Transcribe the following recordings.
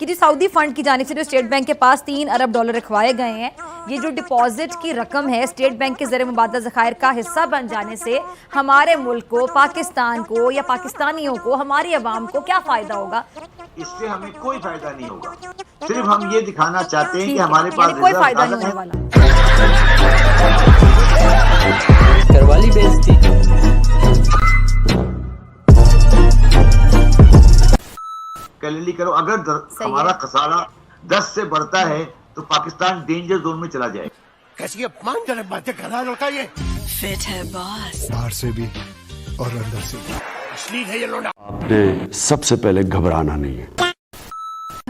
जो Saudi fund की जानिब से जो स्टेट बैंक के पास 3 अरब डॉलर रखवाए गए हैं, ये जो डिपॉजिट की रकम है स्टेट बैंक के ज़रिए मुबादला ज़खायर का हिस्सा बन जाने से हमारे मुल्क को, पाकिस्तान को या पाकिस्तानियों को, हमारी अवाम को क्या फ़ायदा होगा? इससे हमें कोई फायदा नहीं होगा। सिर्फ हम ये दिखाना चाहते हैं कि हमारे पास कोई फायदा नहीं होने वाला। करवाली बेइज्जती। कैलकुलेट करो, अगर हमारा खसारा 10 से बढ़ता है तो पाकिस्तान डेंजर जोन में चला जाए। कैसी अपमानजनक बातें कर रहा है लड़का ये। फिट है बॉस, बाहर से भी और अंदर से भी। असली है ये लोड़ा। आपने सबसे पहले घबराना नहीं है।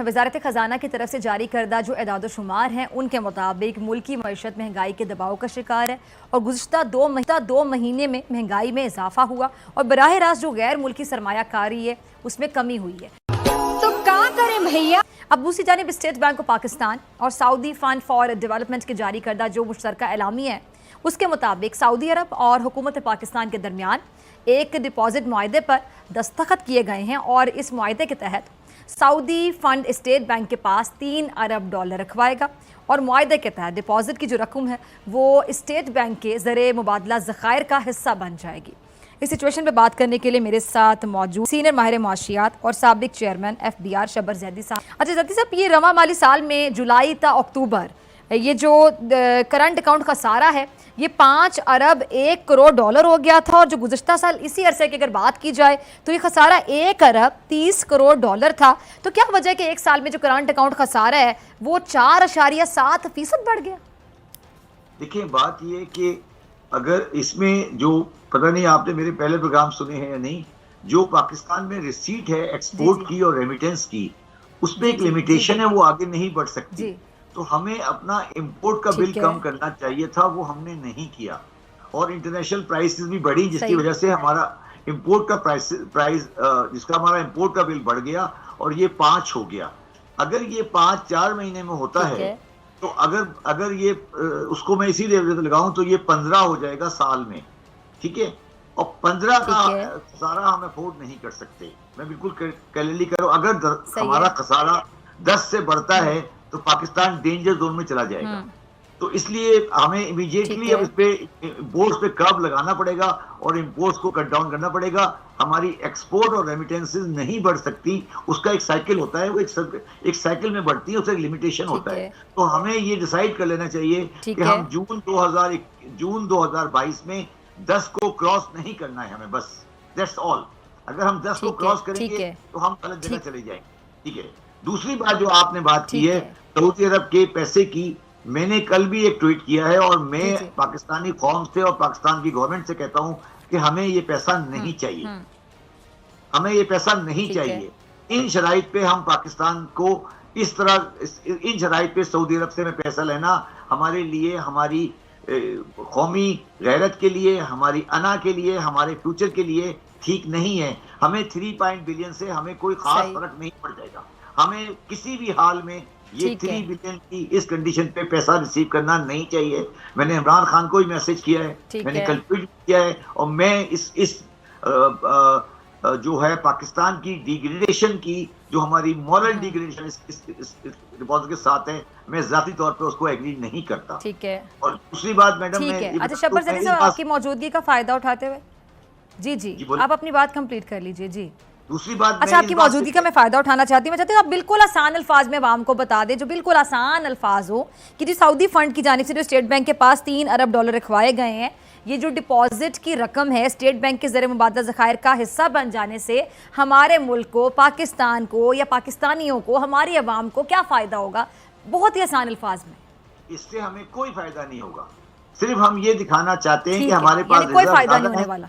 वज़ारत ख़जाना की तरफ से जारी करदा जो एदाद शुमार हैं उनके मुताबिक मुल्की मईशत महंगाई के दबाव का शिकार है और गुज़श्ता दो महीने में महंगाई में इजाफा हुआ और बराह रास्त जो गैर मुल्की सरमायाकारी है उसमें कमी हुई है। तो क्या करें भैया? अब दूसरी जानिब स्टेट बैंक ऑफ पाकिस्तान और सऊदी फंड फॉर डेवलपमेंट के जारी करदा जो मुश्तरका एलामी है उसके मुताबिक सऊदी अरब और हुकूमत पाकिस्तान के दरमियान एक डिपॉजिट मुआहदे पर दस्तखत किए गए हैं और इस मुआहदे के तहत सऊदी फंड स्टेट बैंक के पास 3 अरब डॉलर रखवाएगा और मुआहदे के तहत डिपॉजिट की जो रकम है वो स्टेट बैंक के ज़रिए मुबादला ज़खायर का हिस्सा बन जाएगी। इस सिचुएशन पे बात करने के लिए मेरे साथ मौजूद सीनियर माहिर मुआशियात और साबिक चेयरमैन FBR शबर जैदी साहब। अच्छा जैदी साहब, ये रवा माली साल में जुलाई ता अक्टूबर ये जो करंट अकाउंट खसारा है ये 5 अरब 1 करोड़ डॉलर हो गया था और जो गुज़श्ता साल इसी अरसे की अगर बात की जाए तो ये खसारा 1 अरब 30 करोड़ डॉलर था। तो क्या वजह है कि एक साल में जो करंट अकाउंट खसारा है वो 4.7% बढ़ गया? देखिए, बात ये कि अगर इसमें जो पता नहीं आपने मेरे पहले प्रोग्राम सुने हैं या नहीं, जो पाकिस्तान में रिसीट है एक्सपोर्ट की और रेमिटेंस की, उसमें एक लिमिटेशन है, वो आगे नहीं बढ़ सकती। तो हमें अपना इंपोर्ट का बिल कम करना चाहिए था, वो हमने नहीं किया और इंटरनेशनल प्राइसेस भी बढ़ी जिसकी वजह से हमारा इंपोर्ट का जिसका हमारा इंपोर्ट का बिल बढ़ गया और ये 5 हो गया। अगर ये 5-4 महीने में होता है तो अगर ये उसको मैं इसी लेवल लगाऊं तो ये 15 हो जाएगा साल में, ठीक है। और 15 का खसारा हम अफोर्ड नहीं कर सकते। मैं बिल्कुल कैलकुलेट करो, अगर हमारा खसारा 10 से बढ़ता है तो पाकिस्तान डेंजर जोन में चला जाएगा। तो इसलिए हमें इमीडिएटली अब इस पे इम्पोर्ट्स पे कर्व लगाना पड़ेगा और इम्पोर्ट्स को कट डाउन करना पड़ेगा। हमारी एक्सपोर्ट और रेमिटेंसेस नहीं बढ़ सकती, उसका एक साइकिल होता है, वो एक साइकिल में बढ़ती है, उसका एक लिमिटेशन होता है। तो हमें ये डिसाइड कर लेना चाहिए कि हम जून 2022 में 10 को क्रॉस नहीं करना है हमें, बस दैट्स ऑल। अगर हम 10 को क्रॉस करेंगे तो हम गलत जगह चले जाएंगे, ठीक है। दूसरी बात जो आपने बात की है सऊदी अरब के पैसे की, मैंने कल भी एक ट्वीट किया है और मैं पाकिस्तानी कौम से और पाकिस्तान की गवर्नमेंट से कहता हूं कि हमें ये पैसा नहीं चाहिए, हमें ये पैसा नहीं चाहिए। इन शराइत पे हम पाकिस्तान को इस तरह इन शराइत पे सऊदी अरब से में पैसा लेना हमारे लिए, हमारी कौमी गैरत के लिए, हमारी अना के लिए, हमारे फ्यूचर के लिए ठीक नहीं है। हमें 3 बिलियन से हमें कोई खास फर्क नहीं पड़ जाएगा। हमें किसी भी हाल में ये 3 बिलियन की इस कंडीशन पे पैसा रिसीव करना नहीं चाहिए। मैंने इमरान खान को ही मैसेज किया है, मैंने कल ट्वीट किया है और मैं इस जो है पाकिस्तान की डिग्रेडेशन की, जो हमारी मॉरल डिग्रेडेशन इस डिपॉजिट के साथ है, मैं जाती तौर पे उसको एग्री नहीं करता। ठीक है। और दूसरी बात मैडम, अच्छा शबर जैदी साहब, आपकी मौजूदगी का फायदा उठाते हुए जी आप अपनी बात कंप्लीट कर लीजिए। जी दूसरी बात, अच्छा आपकी मौजूदगी का मैं फ़ायदा उठाना चाहती हूँ। मैं चाहती हूँ आप बिल्कुल आसान अल्फाज में आवाम को बता दें, जो बिल्कुल आसान अल्फाज हो कि जो सऊदी फंड की जानिब से जो स्टेट बैंक के पास 3 अरब डॉलर रखवाए गए हैं, ये जो डिपॉजिट की रकम है स्टेट बैंक के ज़रिए मुबादला ज़खायर का हिस्सा बन जाने से हमारे मुल्क को, पाकिस्तान को या पाकिस्तानियों को, हमारी अवाम को क्या फ़ायदा होगा? बहुत ही आसान अल्फाज में। इससे हमें कोई फायदा नहीं होगा। सिर्फ हम ये दिखाना चाहते हैं कि हमारे पास कोई फायदा नहीं होने वाला,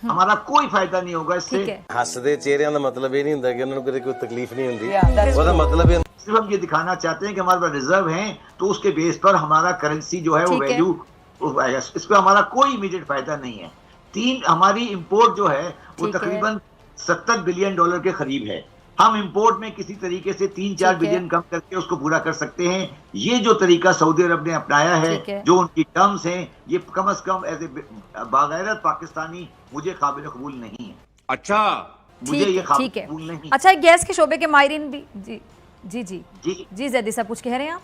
हमारा कोई फायदा नहीं होगा इससे। हसदे चेहरिਆਂ ਦਾ मतलब ये नहीं ਹੁੰਦਾ कि उन्होंने कोई तकलीफ नहीं होती। ਉਹਦਾ मतलब है सिर्फ हम ये दिखाना चाहते हैं कि हमारे पास रिजर्व हैं, तो उसके बेस पर हमारा करेंसी जो है वो वैल्यू आएगा। इस पर हमारा कोई इमीडिएट फायदा नहीं है। हमारी इंपोर्ट जो है वो तकरीबन 70 बिलियन डॉलर के करीब है। हम इंपोर्ट में किसी तरीके से 3-4 बिलियन कम करके उसको पूरा कर सकते हैं। ये जो तरीका सऊदी अरब ने अपनाया है, जो उनकी टर्म्स हैं, ये कम से कम एज ए बागैरत पाकिस्तानी मुझे काबिल कबूल नहीं है। अच्छा मुझे ये ठीक है। कबूल नहीं। अच्छा, गैस के शोबे के माहिरीन भी जी जी जी जी जी जैदी साहब कुछ कह रहे हैं आप?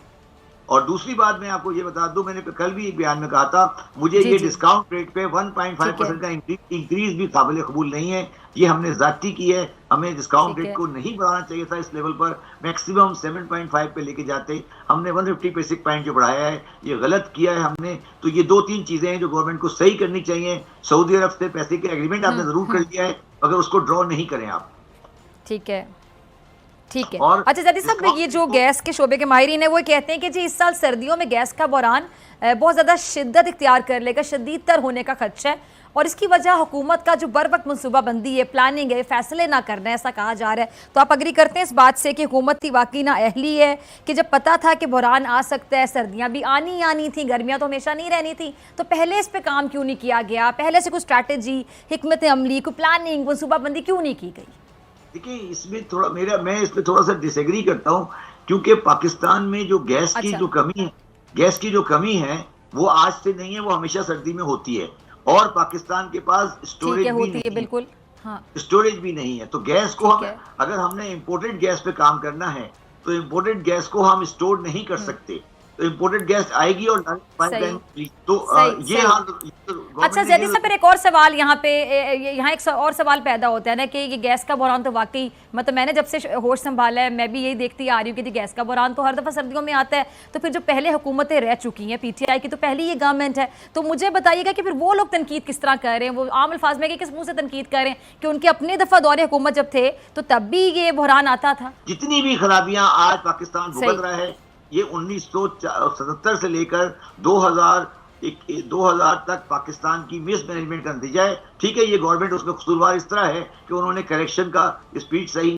और दूसरी बात मैं आपको ये बता दूं, मैंने कल भी एक बयान में कहा था, मुझे जी, ये जी। डिस्काउंट रेट पे 1.5% का इंक्रीज भी काबिल कबूल नहीं है। ये हमने जाती की है, हमें डिस्काउंट ठीक है। रेट को नहीं बढ़ाना चाहिए था इस लेवल पर। मैक्सिमम 7.5 पे लेके जाते, हमने 150 बेसिक पॉइंट जो बढ़ाया है ये गलत किया है हमने। तो ये 2-3 चीजें हैं जो गवर्नमेंट को सही करनी चाहिए। सऊदी अरब से पैसे के एग्रीमेंट आपने जरूर कर लिया है, मगर उसको ड्रॉ नहीं करें आप। ठीक है, ठीक है। और अच्छा जदी साहब, ये जो गैस के शोबे के माहिरीन है वो कहते हैं कि जी इस साल सर्दियों में गैस का बहरान बहुत ज़्यादा शिद्दत इख्तियार कर लेगा, शदीद तर होने का खदशा है, और इसकी वजह हुकूमत का जो बर वक्त मनसूबाबंदी है, प्लानिंग है, फैसले ना करना है, ऐसा कहा जा रहा है। तो आप अग्री करते हैं इस बात से कि हुकूमत की वाकई ना अहली है कि जब पता था कि बहरान आ सकता है, सर्दियाँ भी आनी थी, गर्मियाँ तो हमेशा नहीं रहनी थी, तो पहले इस पर काम क्यों नहीं किया गया? पहले से कोई स्ट्रैटेजी, हिकमत अमली, कोई प्लानिंग, मनसूबाबंदी क्यों नहीं की गई? देखिए, इसमें थोड़ा मैं इस पे थोड़ा सा डिसएग्री करता हूं, क्योंकि पाकिस्तान में जो गैस की अच्छा। जो कमी है, गैस की जो कमी है वो आज से नहीं है, वो हमेशा सर्दी में होती है। और पाकिस्तान के पास ठीक स्टोरेज है, भी होती नहीं है, बिल्कुल। हाँ, स्टोरेज भी नहीं है। तो गैस को ठीक हम, है। अगर हमने इंपोर्टेड गैस पे काम करना है तो इंपोर्टेड गैस को हम स्टोर नहीं कर सकते। तो इंपोर्टेड गैस आएगी और सही। तो सही, ये सही। हाल। अच्छा जैदी साहब, फिर एक और सवाल यहाँ पे, यहाँ एक और सवाल पैदा होता है ना कि ये गैस का बहरान तो वाकई, मतलब मैंने जब से होश संभाला है मैं भी यही देखती आ रही हूँ कि गैस का बहरान तो हर दफ़ा सर्दियों में आता है। तो फिर जो पहले हुकूमतें रह चुकी हैं, PTI की तो पहली ये गवर्नमेंट है, तो मुझे बताइएगा कि फिर वो लोग तनकीद किस तरह कर रहे हैं, वो आम अल्फाज में कि किस मुँह से तनकीद कर रहे हैं कि उनके अपने दफ़ा दौरे हुकूमत जब थे तो तब भी ये बहरान आता था? जितनी भी खराबियां आज पाकिस्तान सही। भुगत रहा है, ये 1977 से लेकर 2000 तक पाकिस्तान की मिसमैनेजमेंट का नतीजा है। ठीक है, ये गवर्नमेंट उसमें कसूरवार इस तरह है कि उन्होंने करेक्शन का स्पीड सही